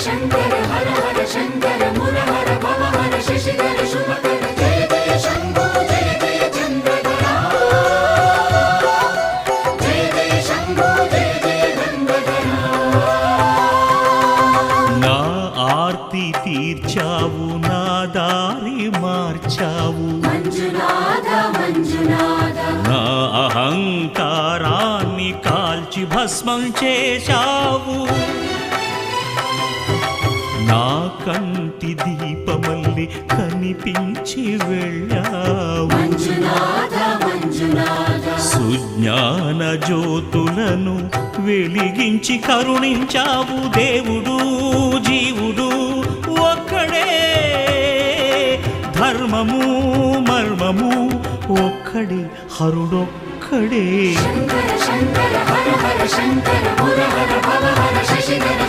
शंकर हर हर शंकर मुरहर भवहर शशिधर शुभकर जय जय शंभो जय जय चंद्रधरा जय जय शंभो जय जय गंगाधरा నా ఆర్తి తీర్చావు నా దారి మార్చావు మంజునాథ మంజునాథ నా అహంకారాన్ని కాల్చి భస్మం చేశావు నా కంటి దీపమల్లి కనిపించి వెళ్ళావు మంజునాథ మంజునాథ సుజ్ఞాన జ్యోతులను వెలిగించి కరుణించావు దేవుడు జీవుడు ఒక్కడే ధర్మము మర్మము ఒక్కడే హరుడొక్కడే शंकर शंकर हर हर शंकर मुरहर भवहर शशिधर